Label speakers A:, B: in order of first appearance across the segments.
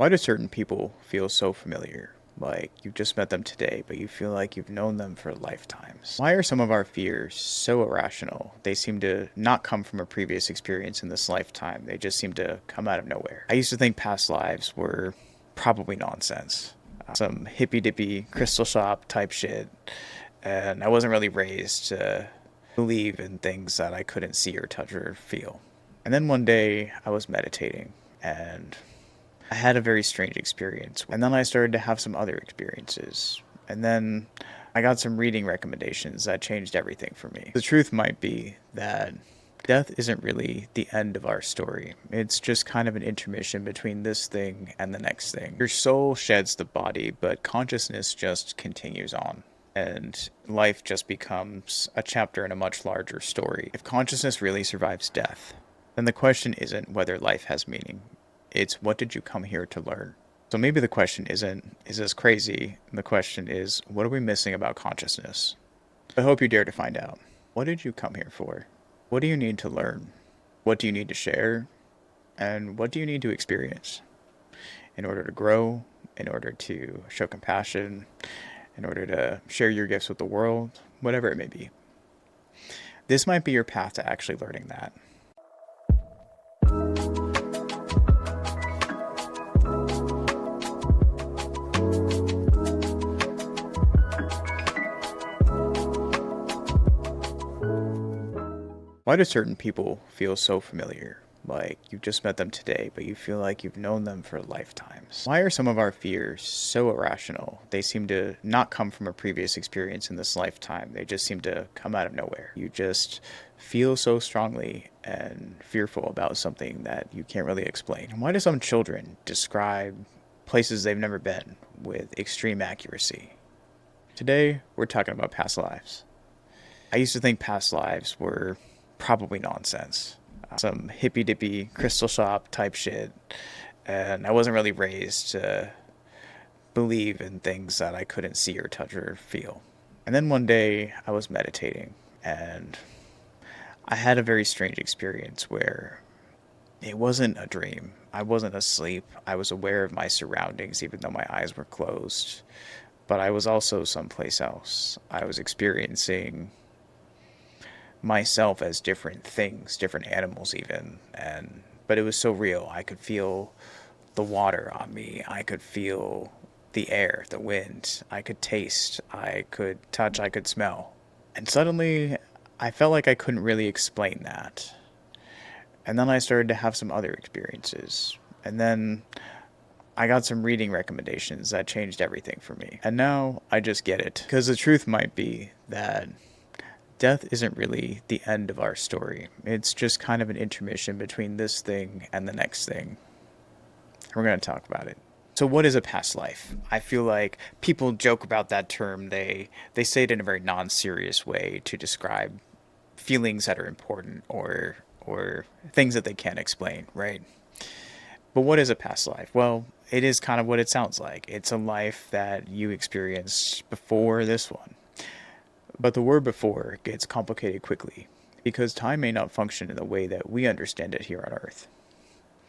A: Why do certain people feel so familiar? Like you've just met them today, but you feel like you've known them for lifetimes. Why are some of our fears so irrational? They seem to not come from a previous experience in this lifetime. They just seem to come out of nowhere. I used to think past lives were probably nonsense. Some hippy dippy crystal shop type shit. And I wasn't really raised to believe in things that I couldn't see or touch or feel. And then one day I was meditating and I had a very strange experience. And then I started to have some other experiences. And then I got some reading recommendations that changed everything for me. The truth might be that death isn't really the end of our story. It's just kind of an intermission between this thing and the next thing. Your soul sheds the body, but consciousness just continues on. And life just becomes a chapter in a much larger story. If consciousness really survives death, then the question isn't whether life has meaning. It's what did you come here to learn? So maybe the question isn't, is this crazy? The question is, what are we missing about consciousness? I hope you dare to find out. What did you come here for? What do you need to learn? What do you need to share? And what do you need to experience in order to grow, in order to show compassion, in order to share your gifts with the world, whatever it may be? This might be your path to actually learning that. Why do certain people feel so familiar? Like you've just met them today, but you feel like you've known them for lifetimes. Why are some of our fears so irrational? They seem to not come from a previous experience in this lifetime. They just seem to come out of nowhere. You just feel so strongly and fearful about something that you can't really explain. And why do some children describe places they've never been with extreme accuracy? Today, we're talking about past lives. I used to think past lives were probably nonsense. Some hippy dippy crystal shop type shit. And I wasn't really raised to believe in things that I couldn't see or touch or feel. And then one day I was meditating and I had a very strange experience where it wasn't a dream. I wasn't asleep. I was aware of my surroundings even though my eyes were closed. But I was also someplace else. I was experiencing myself as different things, different animals even, and but it was so real. I could feel the water on me. I could feel the air, the wind. I could taste, I could touch, I could smell. And suddenly I felt like I couldn't really explain that. And then I started to have some other experiences. And then I got some reading recommendations that changed everything for me. And now I just get it. Because the truth might be that death isn't really the end of our story. It's just kind of an intermission between this thing and the next thing. We're going to talk about it. So what is a past life? I feel like people joke about that term. They say it in a very non-serious way to describe feelings that are important or things that they can't explain, right? But what is a past life? Well, it is kind of what it sounds like. It's a life that you experienced before this one. But the word before gets complicated quickly, because time may not function in the way that we understand it here on Earth.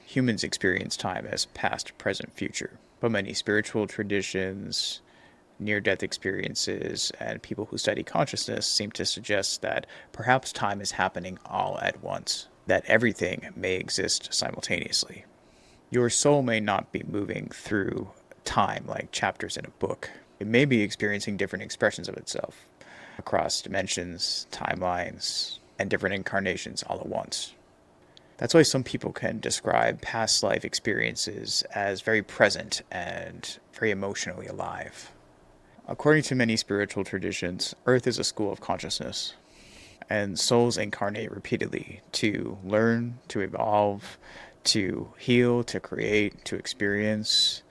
A: Humans experience time as past, present, future, but many spiritual traditions, near-death experiences, and people who study consciousness seem to suggest that perhaps time is happening all at once, that everything may exist simultaneously. Your soul may not be moving through time like chapters in a book. It may be experiencing different expressions of itself across dimensions, timelines, and different incarnations all at once. That's why some people can describe past life experiences as very present and very emotionally alive. According to many spiritual traditions, Earth is a school of consciousness, and souls incarnate repeatedly to learn, to evolve, to heal, to create, to experience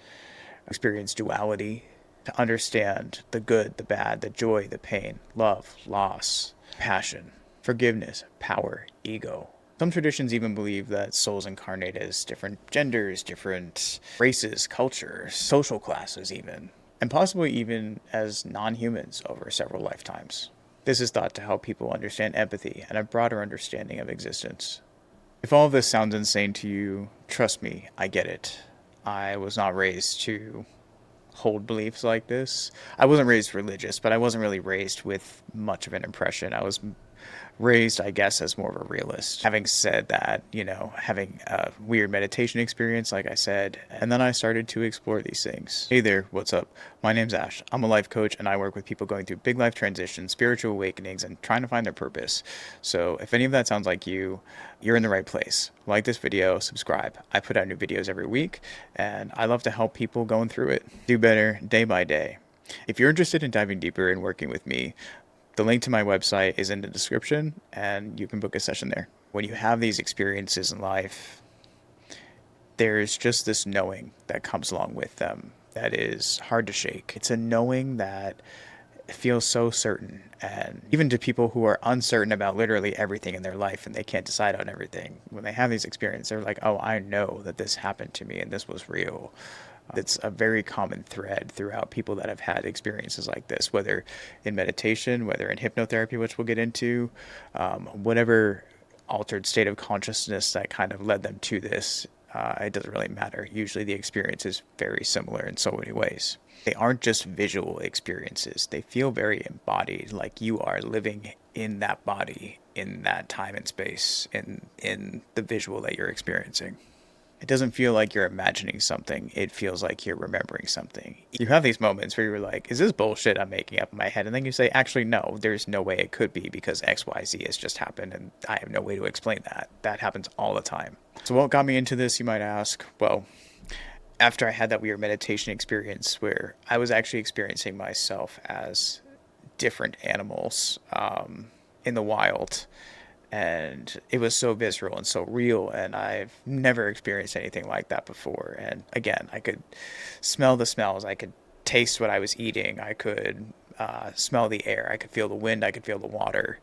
A: duality, to understand the good, the bad, the joy, the pain, love, loss, passion, forgiveness, power, ego. Some traditions even believe that souls incarnate as different genders, different races, cultures, social classes even, and possibly even as non-humans over several lifetimes. This is thought to help people understand empathy and a broader understanding of existence. If all of this sounds insane to you, trust me, I get it. I was not raised to hold beliefs like this. I wasn't raised religious, but I wasn't really raised with much of an impression. I was raised, I guess, as more of a realist. Having said that, having a weird meditation experience, like I said, and then I started to explore these things. Hey there, what's up? My name's Ash. I'm a life coach, and I work with people going through big life transitions, spiritual awakenings, and trying to find their purpose. So if any of that sounds like you, you're in the right place. Like this video, subscribe. I put out new videos every week, and I love to help people going through it do better day by day. If you're interested in diving deeper and working with me, the link to my website is in the description, and you can book a session there. When you have these experiences in life, there's just this knowing that comes along with them that is hard to shake. It's a knowing that feels so certain. And even to people who are uncertain about literally everything in their life and they can't decide on everything, when they have these experiences, they're like, oh, I know that this happened to me and this was real. It's a very common thread throughout people that have had experiences like this, whether in meditation, whether in hypnotherapy, which we'll get into, whatever altered state of consciousness that kind of led them to this. It doesn't really matter. Usually the experience is very similar in so many ways. They aren't just visual experiences. They feel very embodied, like you are living in that body, in that time and space, in the visual that you're experiencing. It doesn't feel like you're imagining something. It feels like you're remembering something. You have these moments where you're like, is this bullshit I'm making up in my head? And then you say, actually, no, there's no way it could be because XYZ has just happened and I have no way to explain that. That happens all the time. So what got me into this, you might ask? Well, after I had that weird meditation experience where I was actually experiencing myself as different animals in the wild, and it was so visceral and so real, and I've never experienced anything like that before. And again, I could smell the smells, I could taste what I was eating, I could smell the air, I could feel the wind, I could feel the water,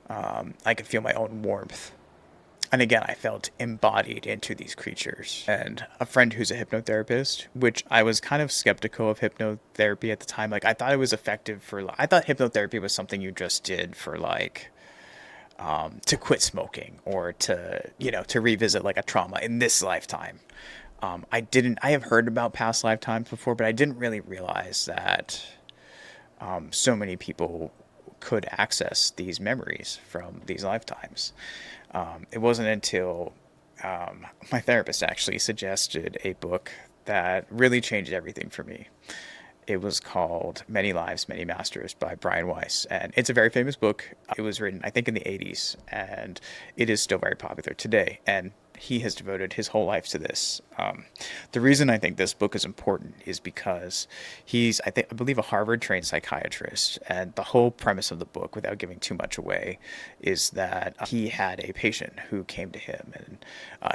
A: I could feel my own warmth. And again, I felt embodied into these creatures. And a friend who's a hypnotherapist, which I was kind of skeptical of hypnotherapy at the time. Like, I thought it was effective I thought hypnotherapy was something you just did for to quit smoking or to revisit like a trauma in this lifetime. I have heard about past lifetimes before, but I didn't really realize that so many people could access these memories from these lifetimes. It wasn't until my therapist actually suggested a book that really changed everything for me. It was called Many Lives, Many Masters by Brian Weiss. And it's a very famous book. It was written, I think, in the 80s, and it is still very popular today. And he has devoted his whole life to this. The reason I think this book is important is because he's, I believe, a Harvard-trained psychiatrist. And the whole premise of the book, without giving too much away, is that he had a patient who came to him, and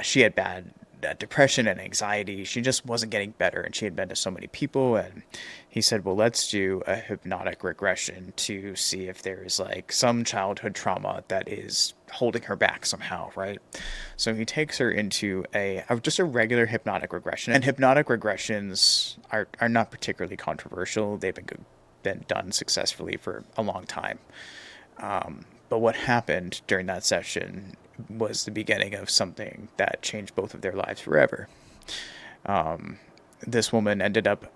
A: she had bad depression and anxiety. She just wasn't getting better, and she had been to so many people. And he said, well, let's do a hypnotic regression to see if there is like some childhood trauma that is holding her back somehow, right? So he takes her into just a regular hypnotic regression. And hypnotic regressions are not particularly controversial. They've been done successfully for a long time. But what happened during that session was the beginning of something that changed both of their lives forever. This woman ended up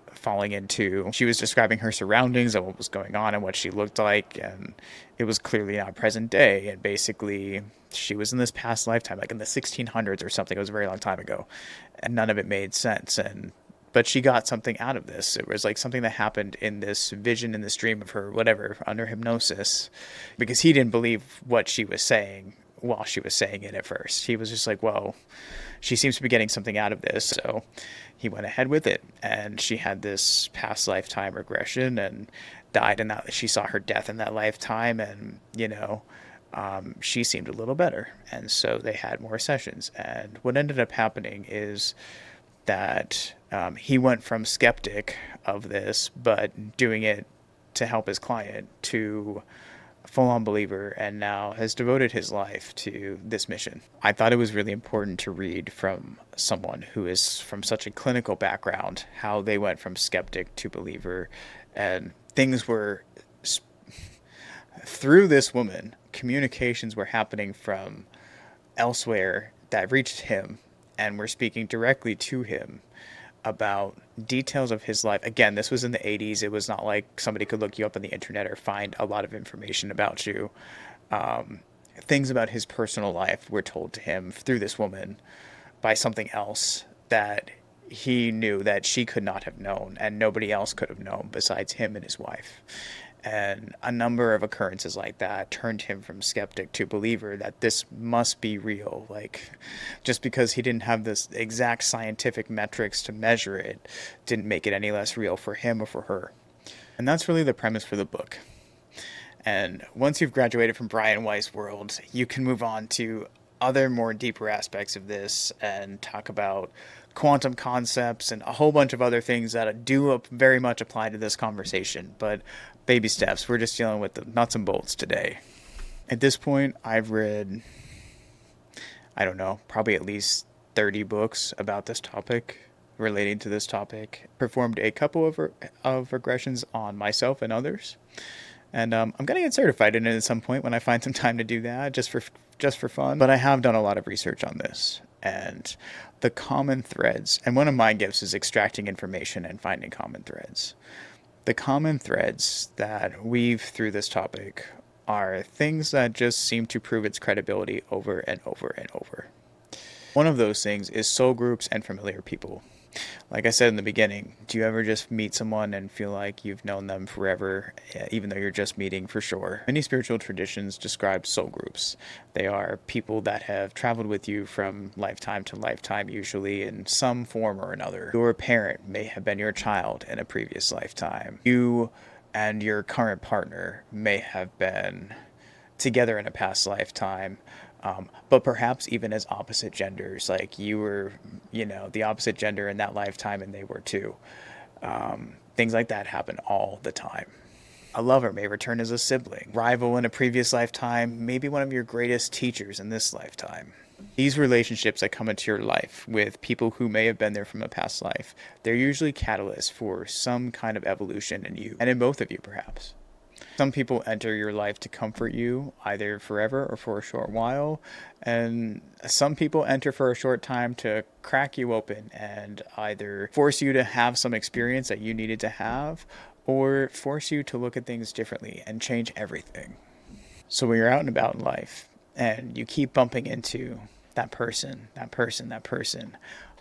A: she was describing her surroundings and what was going on and what she looked like, and it was clearly not present day. And basically, she was in this past lifetime, like in the 1600s or something. It was a very long time ago, and none of it made sense. But she got something out of this. It was like something that happened in this vision, in this dream of her, whatever, under hypnosis, because he didn't believe what she was saying while she was saying it at first. He was just like, well, she seems to be getting something out of this. So he went ahead with it. And she had this past lifetime regression and died in that. She saw her death in that lifetime. And, she seemed a little better. And so they had more sessions. And what ended up happening is that he went from skeptic of this, but doing it to help his client, to full-on believer, and now has devoted his life to this mission. I thought it was really important to read from someone who is from such a clinical background, how they went from skeptic to believer, and things were, through this woman, communications were happening from elsewhere that reached him and were speaking directly to him about details of his life. Again, this was in the 80s. It was not like somebody could look you up on the internet or find a lot of information about you. Things about his personal life were told to him through this woman by something else that he knew that she could not have known and nobody else could have known besides him and his wife. And a number of occurrences like that turned him from skeptic to believer that this must be real. Like, just because he didn't have this exact scientific metrics to measure it didn't make it any less real for him or for her. And that's really the premise for the book. And once you've graduated from Brian Weiss' world, you can move on to other more deeper aspects of this and talk about quantum concepts and a whole bunch of other things that do very much apply to this conversation. But baby steps, we're just dealing with the nuts and bolts today. At this point, I've read, I don't know, probably at least 30 books about this topic, relating to this topic. Performed a couple of regressions on myself and others. And I'm going to get certified in it at some point when I find some time to do that, just for fun. But I have done a lot of research on this and the common threads. And one of my gifts is extracting information and finding common threads. The common threads that weave through this topic are things that just seem to prove its credibility over and over and over. One of those things is soul groups and familiar people. Like I said in the beginning, do you ever just meet someone and feel like you've known them forever, even though you're just meeting for sure? Many spiritual traditions describe soul groups. They are people that have traveled with you from lifetime to lifetime, usually in some form or another. Your parent may have been your child in a previous lifetime. You and your current partner may have been together in a past lifetime. But perhaps even as opposite genders, like you were, the opposite gender in that lifetime and they were too. Things like that happen all the time. A lover may return as a sibling, rival in a previous lifetime, maybe one of your greatest teachers in this lifetime. These relationships that come into your life with people who may have been there from a past life, they're usually catalysts for some kind of evolution in you, and in both of you perhaps. Some people enter your life to comfort you, either forever or for a short while. And some people enter for a short time to crack you open and either force you to have some experience that you needed to have, or force you to look at things differently and change everything. So when you're out and about in life and you keep bumping into that person,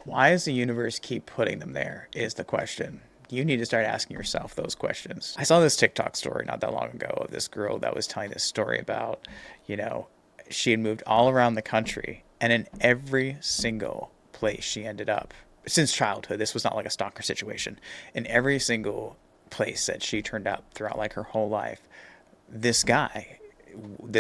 A: why does the universe keep putting them there is the question. You need to start asking yourself those questions. I saw this TikTok story not that long ago of this girl that was telling this story about, she had moved all around the country, and in every single place she ended up, since childhood, this was not like a stalker situation, in every single place that she turned up throughout like her whole life, this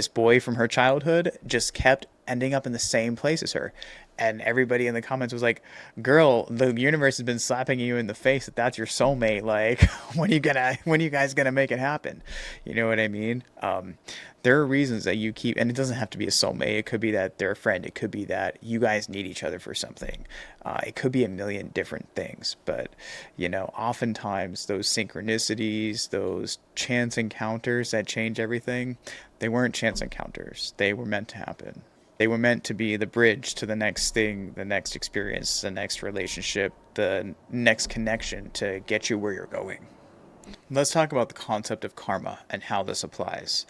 A: boy from her childhood just kept ending up in the same place as her. And everybody in the comments was like, girl, the universe has been slapping you in the face that that's your soulmate. Like, when you guys gonna make it happen? You know what I mean? There are reasons that you keep, and it doesn't have to be a soulmate. It could be that they're a friend. It could be that you guys need each other for something. It could be a million different things. But, oftentimes those synchronicities, those chance encounters that change everything, they weren't chance encounters. They were meant to happen. They were meant to be the bridge to the next thing, the next experience, the next relationship, the next connection to get you where you're going. Let's talk about the concept of karma and how this applies.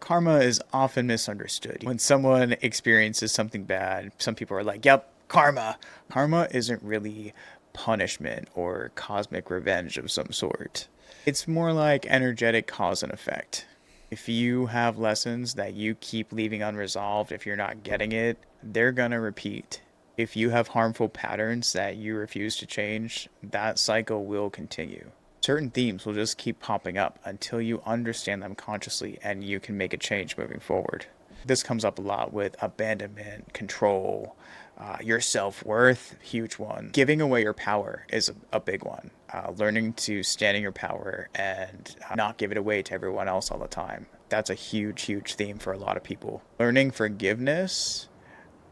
A: Karma is often misunderstood. When someone experiences something bad, some people are like, yep, karma. Karma isn't really punishment or cosmic revenge of some sort. It's more like energetic cause and effect. If you have lessons that you keep leaving unresolved, if you're not getting it, they're gonna repeat. If you have harmful patterns that you refuse to change, that cycle will continue. Certain themes will just keep popping up until you understand them consciously and you can make a change moving forward. This comes up a lot with abandonment, control, your self-worth, huge one. Giving away your power is a big one. Learning to stand in your power and not give it away to everyone else all the time. That's a huge, huge theme for a lot of people. Learning forgiveness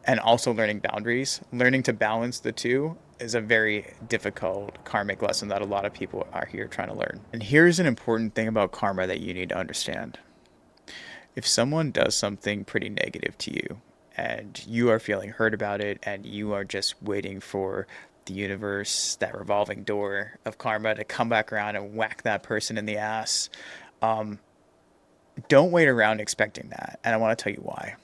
A: and also learning boundaries. Learning to balance the two is a very difficult karmic lesson that a lot of people are here trying to learn. And here's an important thing about karma that you need to understand. If someone does something pretty negative to you, and you are feeling hurt about it, and you are just waiting for the universe, that revolving door of karma to come back around and whack that person in the ass. Don't wait around expecting that. And I want to tell you why.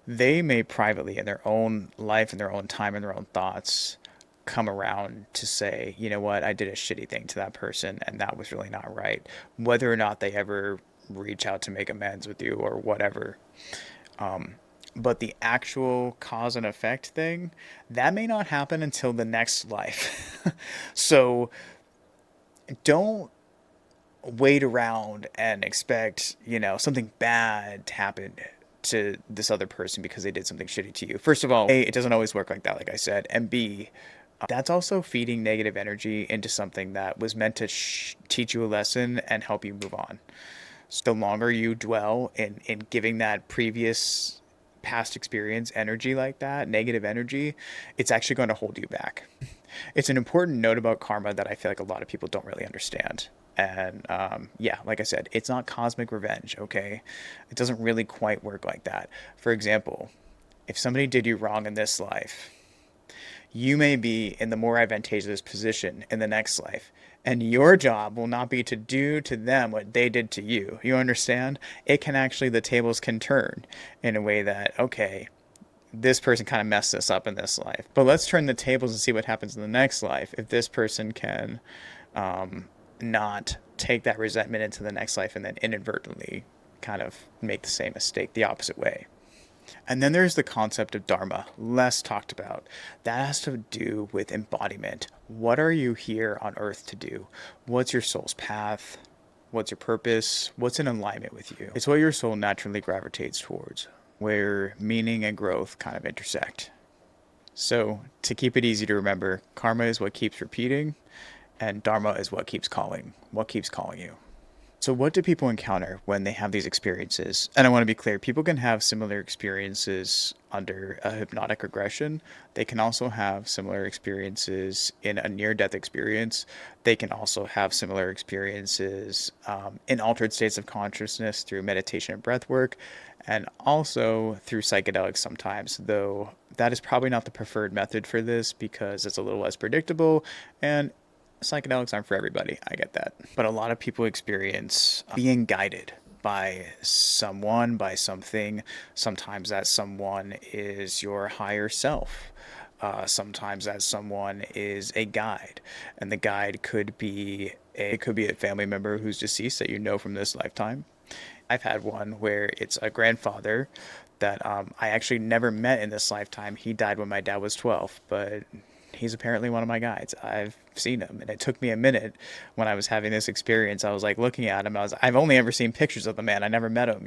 A: They may privately, in their own life, in their own time, in their own thoughts, come around to say, you know what, I did a shitty thing to that person and that was really not right. Whether or not they ever reach out to make amends with you or whatever. But the actual cause and effect thing, that may not happen until the next life. So don't wait around and expect, something bad to happen to this other person because they did something shitty to you. First of all, A, it doesn't always work like that, like I said. And B, that's also feeding negative energy into something that was meant to teach you a lesson and help you move on. So the longer you dwell in giving that previous past experience energy like that, negative energy, it's actually going to hold you back. It's an important note about karma that I feel like a lot of people don't really understand. And yeah, like I said, it's not cosmic revenge, okay? It doesn't really quite work like that. For example, if somebody did you wrong in this life, you may be in the more advantageous position in the next life. And your job will not be to do to them what they did to you. You understand? It can actually, the tables can turn in a way that, okay, this person kind of messed this up in this life. But let's turn the tables and see what happens in the next life. If this person can not take that resentment into the next life and then inadvertently kind of make the same mistake the opposite way. And then there's the concept of Dharma, less talked about. That has to do with embodiment. What are you here on earth to do? What's your soul's path? What's your purpose? What's in alignment with you? It's what your soul naturally gravitates towards, where meaning and growth kind of intersect. So, to keep it easy to remember, karma is what keeps repeating, and Dharma is what keeps calling you. So what do people encounter when they have these experiences? And I want to be clear, people can have similar experiences under a hypnotic regression. They can also have similar experiences in a near-death experience. They can also have similar experiences in altered states of consciousness through meditation and breath work, and also through psychedelics sometimes, though that is probably not the preferred method for this because it's a little less predictable and psychedelics aren't for everybody. I get that. But a lot of people experience being guided by someone, by something. Sometimes that someone is your higher self. Sometimes that someone is a guide. And the guide could be a family member who's deceased that you know from this lifetime. I've had one where it's a grandfather that I actually never met in this lifetime. He died when my dad was 12, but he's apparently one of my guides. I've seen him, and it took me a minute when I was having this experience. I was like looking at him. I've only ever seen pictures of the man. I never met him.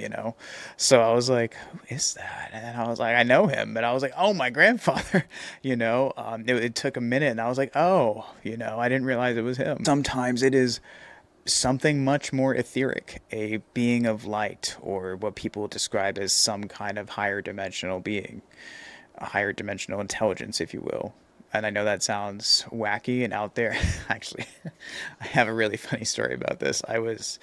A: So I was like, who is that? And then I was like, I know him, and I was like, oh, my grandfather. It took a minute, and I was like, oh, I didn't realize it was him. Sometimes it is something much more etheric, a being of light, or what people describe as some kind of higher dimensional being, a higher dimensional intelligence, if you will. And I know that sounds wacky and out there. Actually, I have a really funny story about this. I was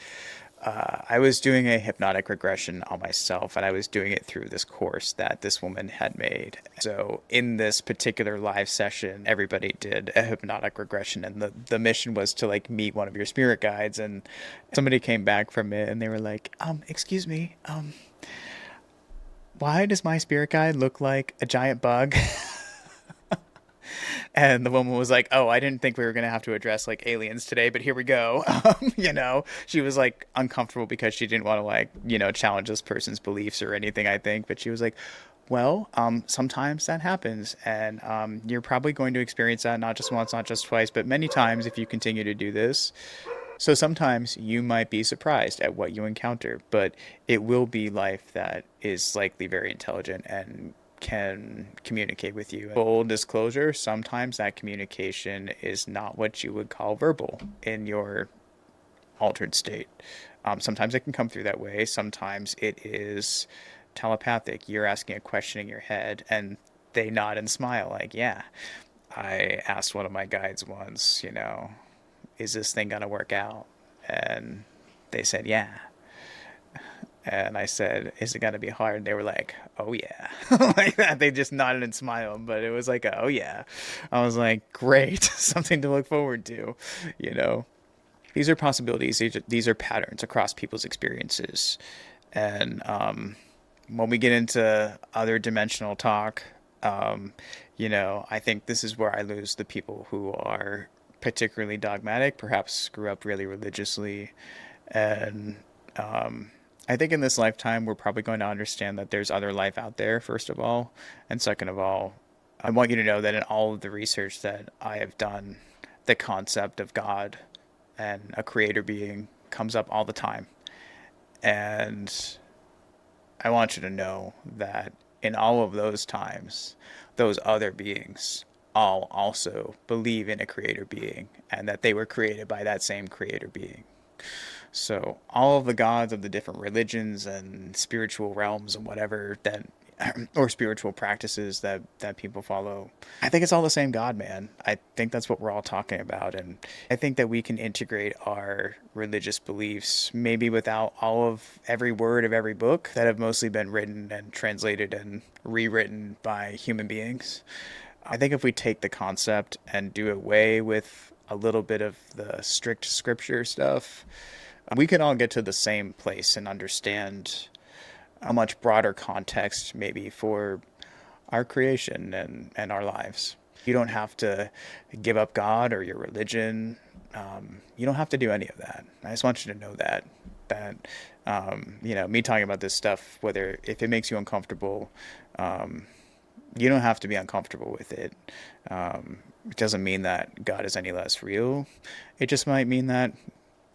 A: doing a hypnotic regression on myself, and I was doing it through this course that this woman had made. So in this particular live session, everybody did a hypnotic regression, and the mission was to meet one of your spirit guides. And somebody came back from it, and they were like, excuse me, why does my spirit guide look like a giant bug? And the woman was like, "Oh, I didn't think we were gonna have to address aliens today, but here we go." She was uncomfortable because she didn't want to challenge this person's beliefs or anything. I think, but she was like, "Well, sometimes that happens, and you're probably going to experience that not just once, not just twice, but many times if you continue to do this. So sometimes you might be surprised at what you encounter, but it will be life that is likely very intelligent and can communicate with you. Full disclosure, sometimes that communication is not what you would call verbal in your altered state. Sometimes it can come through that way. Sometimes it is telepathic. You're asking a question in your head and they nod and smile yeah. I asked one of my guides once, is this thing going to work out? And they said, yeah. And I said, is it going to be hard? And they were like, oh, yeah. Like that. They just nodded and smiled, but it was like, oh, yeah. I was like, great. Something to look forward to, you know? These are possibilities. These are patterns across people's experiences. And when we get into other dimensional talk, um, I think this is where I lose the people who are particularly dogmatic, perhaps grew up really religiously. And I think in this lifetime, we're probably going to understand that there's other life out there, first of all. And second of all, I want you to know that in all of the research that I have done, the concept of God and a creator being comes up all the time. And I want you to know that in all of those times, those other beings all also believe in a creator being and that they were created by that same creator being. So all of the gods of the different religions and spiritual realms and whatever that or spiritual practices that people follow. I think it's all the same God, man. I think that's what we're all talking about, and I think that we can integrate our religious beliefs maybe without all of every word of every book that have mostly been written and translated and rewritten by human beings. I think if we take the concept and do away with a little bit of the strict scripture stuff, we can all get to the same place and understand a much broader context maybe for our creation and our lives. You don't have to give up God or your religion. You don't have to do any of that. I just want you to know that me talking about this stuff, whether if it makes you uncomfortable, you don't have to be uncomfortable with it. It doesn't mean that God is any less real. It just might mean that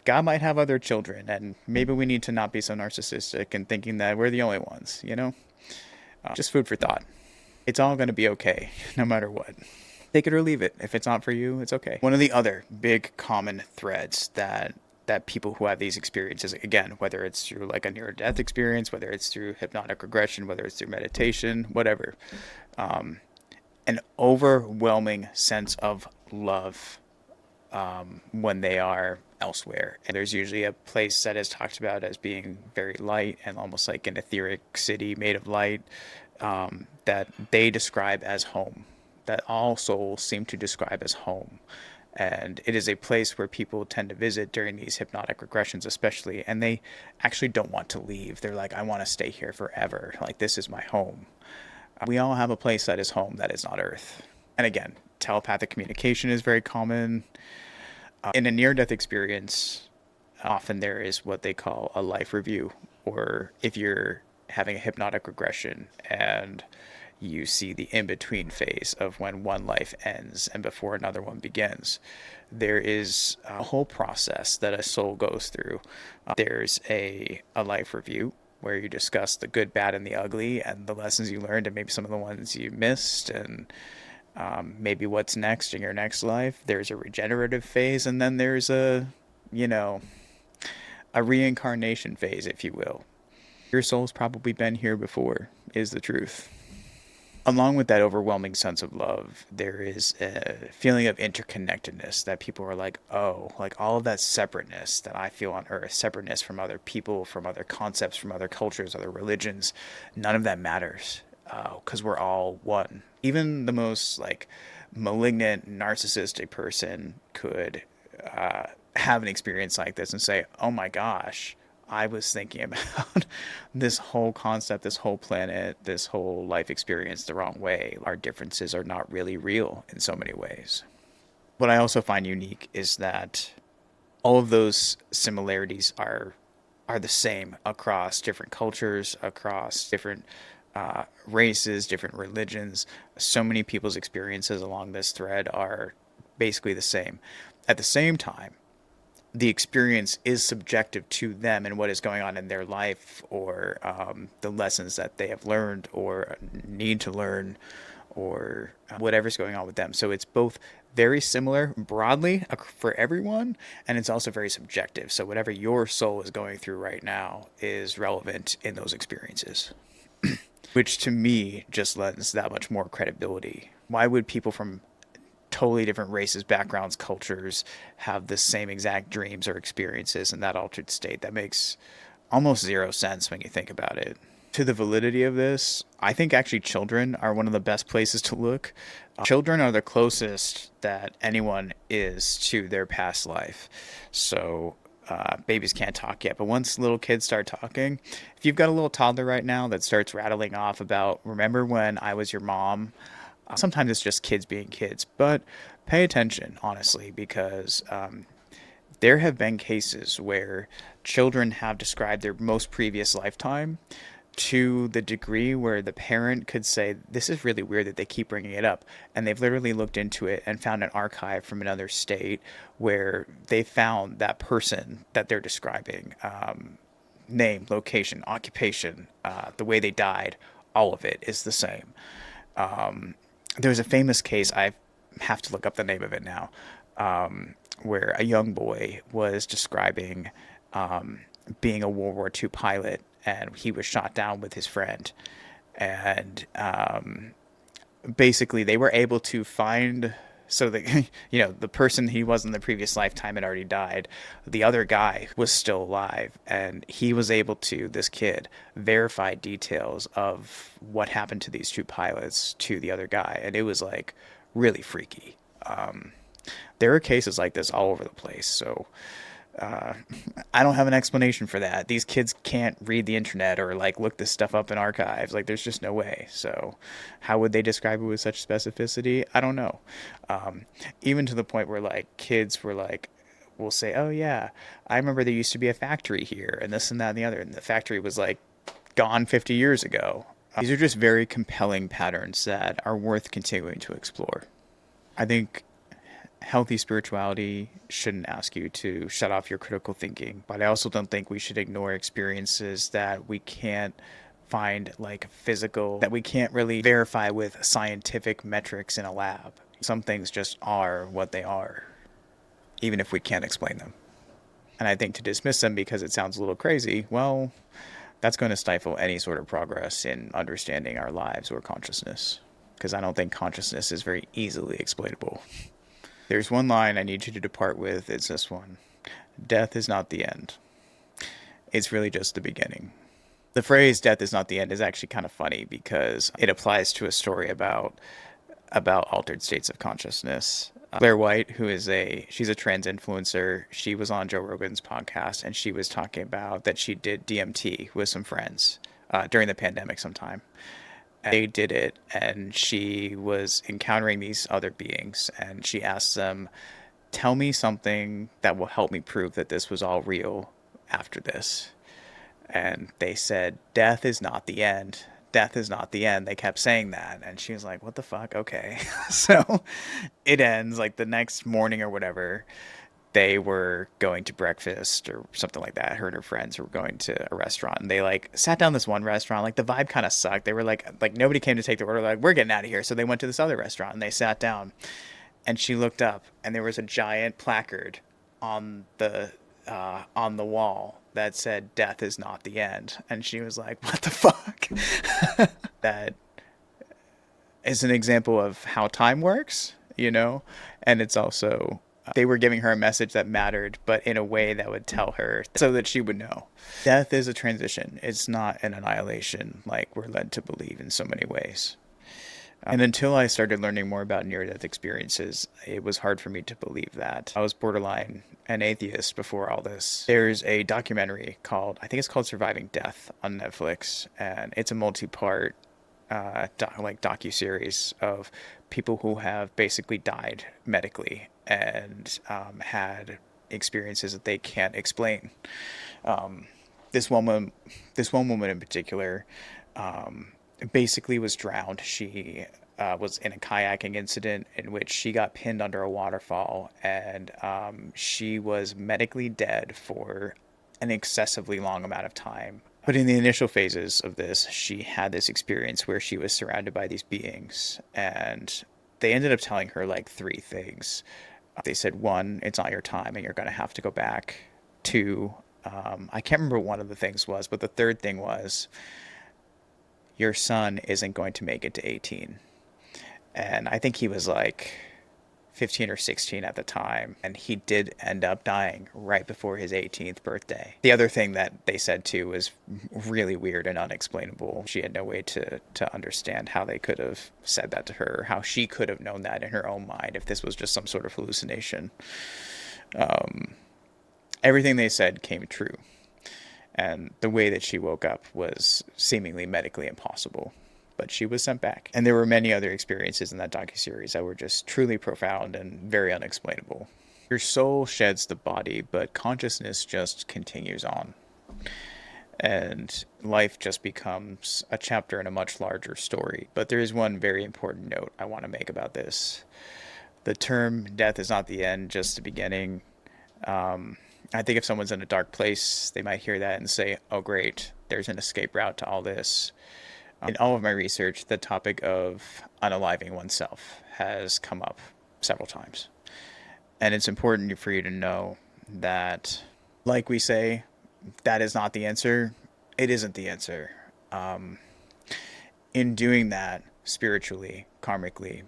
A: God might have other children, and maybe we need to not be so narcissistic and thinking that we're the only ones, you know? Just food for thought. It's all going to be okay, no matter what. Take it or leave it. If it's not for you, it's okay. One of the other big common threads that people who have these experiences, again, whether it's through like a near-death experience, whether it's through hypnotic regression, whether it's through meditation, whatever, an overwhelming sense of love when they are elsewhere. And there's usually a place that is talked about as being very light and almost like an etheric city made of light that they describe as home, that all souls seem to describe as home. And it is a place where people tend to visit during these hypnotic regressions, especially, and they actually don't want to leave. They're like, I want to stay here forever. Like, this is my home. We all have a place that is home that is not Earth. And again, telepathic communication is very common. In a near-death experience, often there is what they call a life review, or if you're having a hypnotic regression and you see the in-between phase of when one life ends and before another one begins. There is a whole process that a soul goes through. There's a life review where you discuss the good, bad, and the ugly and the lessons you learned and maybe some of the ones you missed and maybe what's next in your next life. There's a regenerative phase, and then there's a reincarnation phase, if you will. Your soul's probably been here before, is the truth. Along with that overwhelming sense of love, there is a feeling of interconnectedness that people are like, oh, like all of that separateness that I feel on Earth, separateness from other people, from other concepts, from other cultures, other religions, none of that matters because we're all one. Even the most like malignant, narcissistic person could have an experience like this and say, oh my gosh, I was thinking about this whole concept, this whole planet, this whole life experience the wrong way. Our differences are not really real in so many ways. What I also find unique is that all of those similarities are the same across different cultures, across different races, different religions. So many people's experiences along this thread are basically the same. At the same time, the experience is subjective to them and what is going on in their life or the lessons that they have learned or need to learn or whatever's going on with them. So it's both very similar broadly for everyone, and it's also very subjective. So whatever your soul is going through right now is relevant in those experiences, which to me just lends that much more credibility. Why would people from totally different races, backgrounds, cultures have the same exact dreams or experiences in that altered state? That makes almost zero sense when you think about it. To the validity of this, I think actually children are one of the best places to look. Children are the closest that anyone is to their past life. So babies can't talk yet, but once little kids start talking, if you've got a little toddler right now that starts rattling off about, remember when I was your mom? Sometimes it's just kids being kids, but pay attention, honestly, because there have been cases where children have described their most previous lifetime to the degree where the parent could say, this is really weird that they keep bringing it up. And they've literally looked into it and found an archive from another state where they found that person that they're describing, name, location, occupation, the way they died, all of it is the same. There's a famous case, I have to look up the name of it now, where a young boy was describing being a World War II pilot, and he was shot down with his friend. And basically, they were able to find. So the the person he was in the previous lifetime had already died. The other guy was still alive, and he was able to, this kid, verify details of what happened to these two pilots to the other guy, and it was like really freaky. There are cases like this all over the place, so I don't have an explanation for that. These kids can't read the internet or like look this stuff up in archives. Like, there's just no way. So how would they describe it with such specificity? I don't know. Even to the point where like kids were like, will say, oh yeah, I remember there used to be a factory here and this and that and the other. And the factory was like gone 50 years ago. These are just very compelling patterns that are worth continuing to explore. I think healthy spirituality shouldn't ask you to shut off your critical thinking, but I also don't think we should ignore experiences that we can't find like physical, that we can't really verify with scientific metrics in a lab. Some things just are what they are, even if we can't explain them. And I think to dismiss them because it sounds a little crazy, well, that's going to stifle any sort of progress in understanding our lives or consciousness, because I don't think consciousness is very easily explainable. There's one line I need you to depart with. It's this one. Death is not the end. It's really just the beginning. The phrase death is not the end is actually kind of funny because it applies to a story about altered states of consciousness. Blair White, she's a trans influencer. She was on Joe Rogan's podcast, and she was talking about that she did DMT with some friends during the pandemic sometime. They did it, and she was encountering these other beings, and she asked them, tell me something that will help me prove that this was all real after this. And they said, death is not the end. Death is not the end. They kept saying that, and she was like, what the fuck? Okay. So it ends like the next morning or whatever. They were going to breakfast or something like that. Her and her friends were going to a restaurant, and they like sat down this one restaurant. Like the vibe kind of sucked. They were like nobody came to take the order. Like, we're getting out of here. So they went to this other restaurant and they sat down, and she looked up, and there was a giant placard on the wall that said death is not the end. And she was like, what the fuck? That is an example of how time works, and it's also they were giving her a message that mattered, but in a way that would tell her so that she would know. Death is a transition. It's not an annihilation like we're led to believe in so many ways. And until I started learning more about near-death experiences, it was hard for me to believe that. I was borderline an atheist before all this. There's a documentary I think it's called Surviving Death on Netflix, and it's a multi-part docu-series of people who have basically died medically and had experiences that they can't explain. This one woman in particular basically was drowned. She was in a kayaking incident in which she got pinned under a waterfall, and she was medically dead for an excessively long amount of time. But in the initial phases of this, she had this experience where she was surrounded by these beings, and they ended up telling her like three things. They said, one, it's not your time and you're going to have to go back. Two, I can't remember what one of the things was, but the third thing was, your son isn't going to make it to 18. And I think he was like 15 or 16 at the time, and he did end up dying right before his 18th birthday. The other thing that they said too was really weird and unexplainable. She had no way to understand how they could have said that to her, how she could have known that in her own mind if this was just some sort of hallucination. Everything they said came true, and the way that she woke up was seemingly medically impossible. But she was sent back. And there were many other experiences in that docuseries that were just truly profound and very unexplainable. Your soul sheds the body, but consciousness just continues on. And life just becomes a chapter in a much larger story. But there is one very important note I want to make about this. The term death is not the end, just the beginning. I think if someone's in a dark place, they might hear that and say, oh great, there's an escape route to all this. In all of my research, the topic of unaliving oneself has come up several times. And it's important for you to know that, like we say, that is not the answer. It isn't the answer. In doing that spiritually, karmically,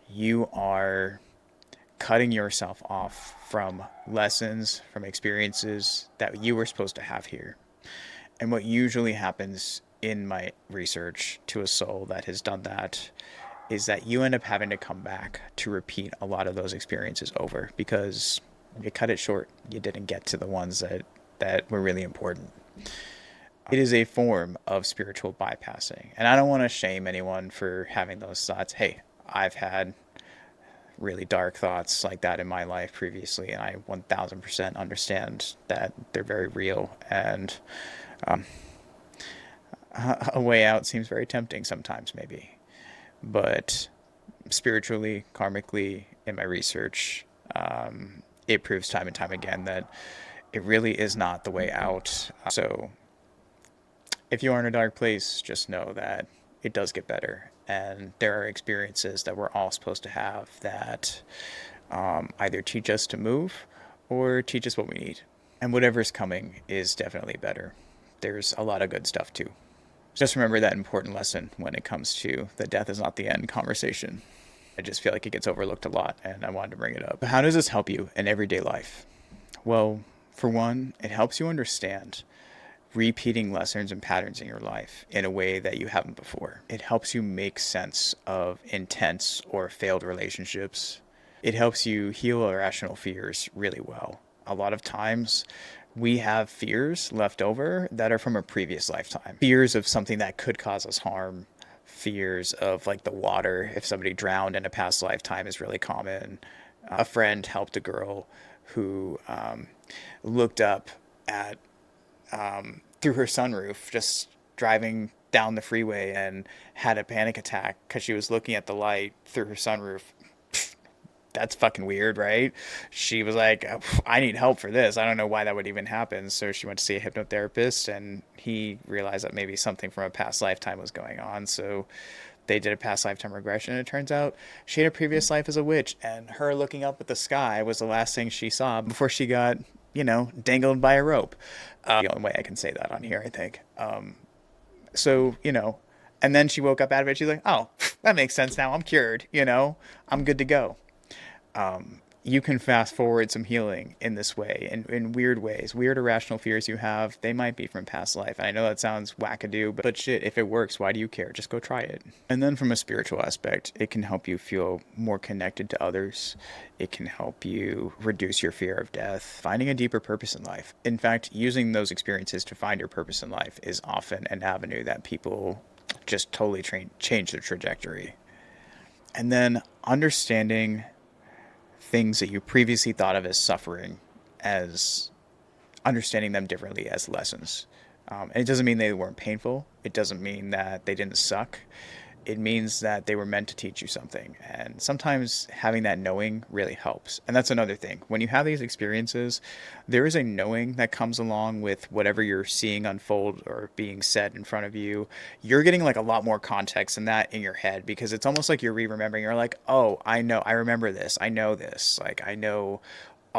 A: you are cutting yourself off from lessons, from experiences that you were supposed to have here. And what usually happens in my research to a soul that has done that is that you end up having to come back to repeat a lot of those experiences over because you cut it short. You didn't get to the ones that were really important. It is a form of spiritual bypassing. And I don't want to shame anyone for having those thoughts. Hey, I've had really dark thoughts like that in my life previously, and I 1000% understand that they're very real, and a way out seems very tempting sometimes, maybe. But spiritually, karmically, in my research, it proves time and time again that it really is not the way out. So if you are in a dark place, just know that it does get better. And there are experiences that we're all supposed to have that either teach us to move or teach us what we need. And whatever's coming is definitely better. There's a lot of good stuff too. Just remember that important lesson when it comes to the death is not the end conversation. I just feel like it gets overlooked a lot, and I wanted to bring it up. How does this help you in everyday life? Well, for one, it helps you understand repeating lessons and patterns in your life in a way that you haven't before. It helps you make sense of intense or failed relationships. It helps you heal irrational fears really well. A lot of times we have fears left over that are from a previous lifetime. Fears of something that could cause us harm. Fears of like the water, if somebody drowned in a past lifetime, is really common. A friend helped a girl who looked up at through her sunroof, just driving down the freeway, and had a panic attack because she was looking at the light through her sunroof. That's fucking weird, right? She was like, I need help for this. I don't know why that would even happen. So she went to see a hypnotherapist, and he realized that maybe something from a past lifetime was going on. So they did a past lifetime regression, and it turns out she had a previous life as a witch, and her looking up at the sky was the last thing she saw before she got, dangled by a rope. The only way I can say that on here, I think. So, and then she woke up out of it. She's like, oh, that makes sense now. I'm cured, I'm good to go. You can fast forward some healing in this way, in weird ways. Weird irrational fears you have, they might be from past life. And I know that sounds wackadoo, but shit, if it works, why do you care? Just go try it. And then from a spiritual aspect, it can help you feel more connected to others. It can help you reduce your fear of death, finding a deeper purpose in life. In fact, using those experiences to find your purpose in life is often an avenue that people just totally change their trajectory. And then understanding things that you previously thought of as suffering, as understanding them differently as lessons. And it doesn't mean they weren't painful. It doesn't mean that they didn't suck. It means that they were meant to teach you something. And sometimes having that knowing really helps. And that's another thing. When you have these experiences, there is a knowing that comes along with whatever you're seeing unfold or being said in front of you. You're getting like a lot more context in that in your head, because it's almost like you're re-remembering. You're like, oh, I know, I remember this. I know this. Like, I know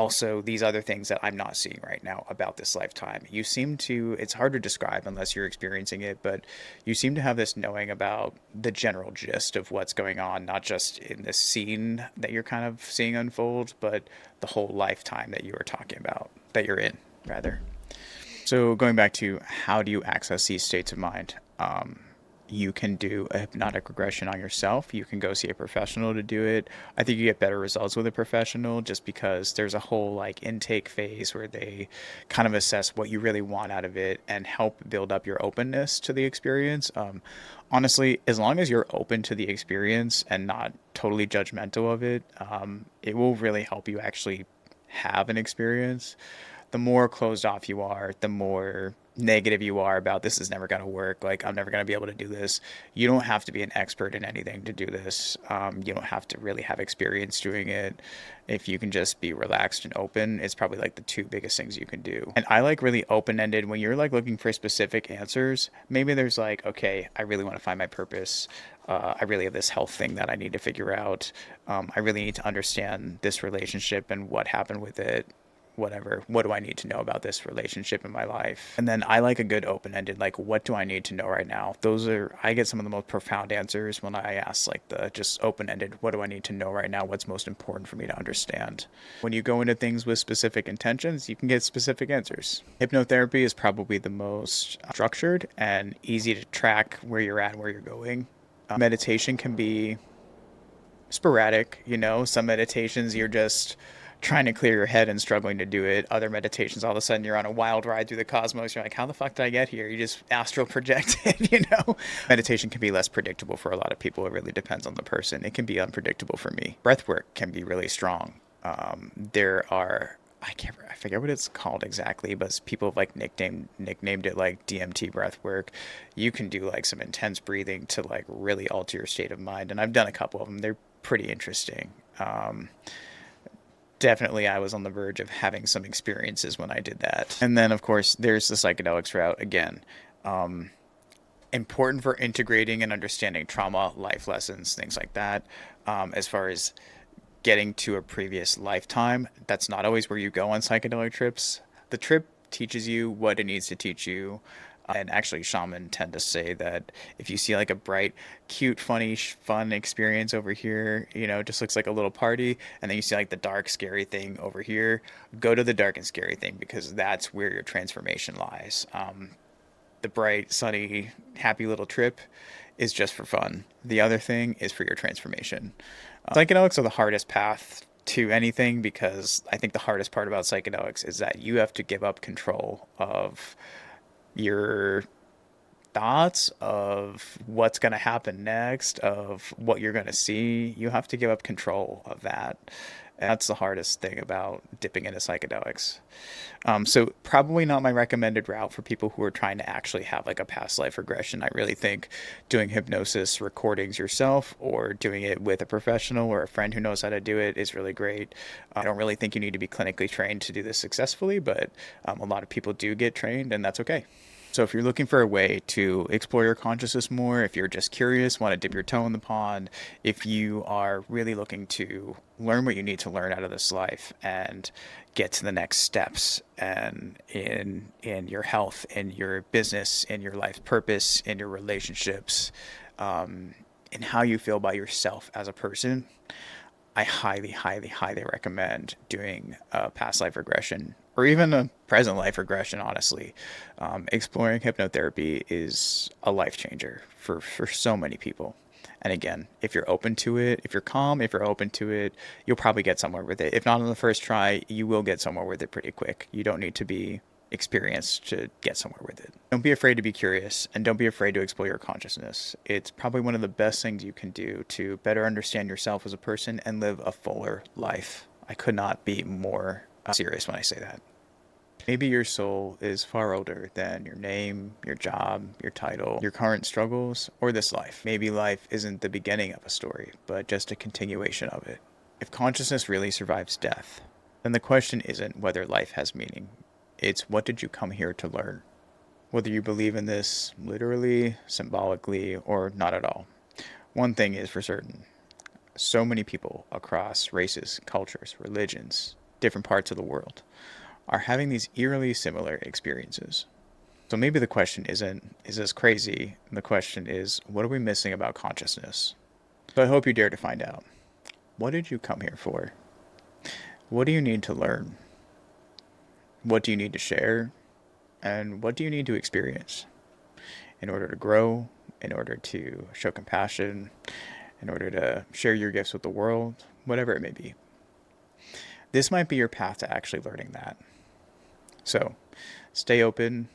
A: also these other things that I'm not seeing right now about this lifetime. You seem to, it's hard to describe unless you're experiencing it, but you seem to have this knowing about the general gist of what's going on, not just in this scene that you're kind of seeing unfold, but the whole lifetime that you were talking about, that you're in, rather. So going back to how do you access these states of mind? You can do a hypnotic regression on yourself. You can go see a professional to do it. I think you get better results with a professional just because there's a whole like intake phase where they kind of assess what you really want out of it and help build up your openness to the experience. Honestly, as long as you're open to the experience and not totally judgmental of it, it will really help you actually have an experience. The more closed off you are, the more negative you are about this is never going to work. Like, I'm never going to be able to do this. You don't have to be an expert in anything to do this. You don't have to really have experience doing it. If you can just be relaxed and open, it's probably like the two biggest things you can do. And I like really open ended when you're like looking for specific answers. Maybe there's like, okay, I really want to find my purpose. I really have this health thing that I need to figure out. I really need to understand this relationship and what happened with it, whatever. What do I need to know about this relationship in my life? And then I like a good open-ended, like, what do I need to know right now? Those are, I get some of the most profound answers when I ask like the just open-ended, what do I need to know right now? What's most important for me to understand? When you go into things with specific intentions, you can get specific answers. Hypnotherapy is probably the most structured and easy to track where you're at and where you're going. Meditation can be sporadic, some meditations you're just trying to clear your head and struggling to do it. Other meditations, all of a sudden you're on a wild ride through the cosmos. You're like, how the fuck did I get here? You just astral projected. Meditation can be less predictable for a lot of people. It really depends on the person. It can be unpredictable for me. Breath work can be really strong. There are, I forget what it's called exactly, but people have like nicknamed it like DMT breath work. You can do like some intense breathing to like really alter your state of mind. And I've done a couple of them. They're pretty interesting. Definitely I was on the verge of having some experiences when I did that. And then, of course, there's the psychedelics route again. Important for integrating and understanding trauma, life lessons, things like that. As far as getting to a previous lifetime, that's not always where you go on psychedelic trips. The trip teaches you what it needs to teach you. And actually, shaman tend to say that if you see like a bright, cute, funny, fun experience over here, just looks like a little party, and then you see like the dark, scary thing over here, go to the dark and scary thing because that's where your transformation lies. The bright, sunny, happy little trip is just for fun. The other thing is for your transformation. Psychedelics are the hardest path to anything because I think the hardest part about psychedelics is that you have to give up control of your thoughts, of what's going to happen next, of what you're going to see. You have to give up control of that. And that's the hardest thing about dipping into psychedelics. So probably not my recommended route for people who are trying to actually have like a past life regression. I really think doing hypnosis recordings yourself or doing it with a professional or a friend who knows how to do it is really great. I don't really think you need to be clinically trained to do this successfully, but a lot of people do get trained, and that's okay. So if you're looking for a way to explore your consciousness more, if you're just curious, want to dip your toe in the pond, if you are really looking to learn what you need to learn out of this life and get to the next steps and in your health, in your business, in your life purpose, in your relationships, in how you feel about yourself as a person, I highly, highly, highly recommend doing a past life regression or even a present life regression, honestly. Exploring hypnotherapy is a life changer for so many people. And again, if you're open to it, if you're calm, if you're open to it, you'll probably get somewhere with it. If not on the first try, you will get somewhere with it pretty quick. You don't need to be experienced to get somewhere with it. Don't be afraid to be curious, and don't be afraid to explore your consciousness. It's probably one of the best things you can do to better understand yourself as a person and live a fuller life. I could not be more serious when I say that. Maybe your soul is far older than your name, your job, your title, your current struggles, or this life. Maybe life isn't the beginning of a story, but just a continuation of it. If consciousness really survives death, then the question isn't whether life has meaning. It's what did you come here to learn? Whether you believe in this literally, symbolically, or not at all. One thing is for certain. So many people across races, cultures, religions, different parts of the world are having these eerily similar experiences. So maybe the question isn't, is this crazy? The question is, what are we missing about consciousness? So I hope you dare to find out. What did you come here for? What do you need to learn? What do you need to share? And what do you need to experience in order to grow, in order to show compassion, in order to share your gifts with the world, whatever it may be? This might be your path to actually learning that. So stay open,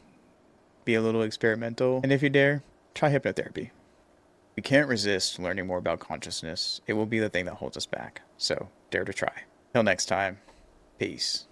A: be a little experimental, and if you dare, try hypnotherapy. We can't resist learning more about consciousness. It will be the thing that holds us back. So dare to try. Till next time, peace.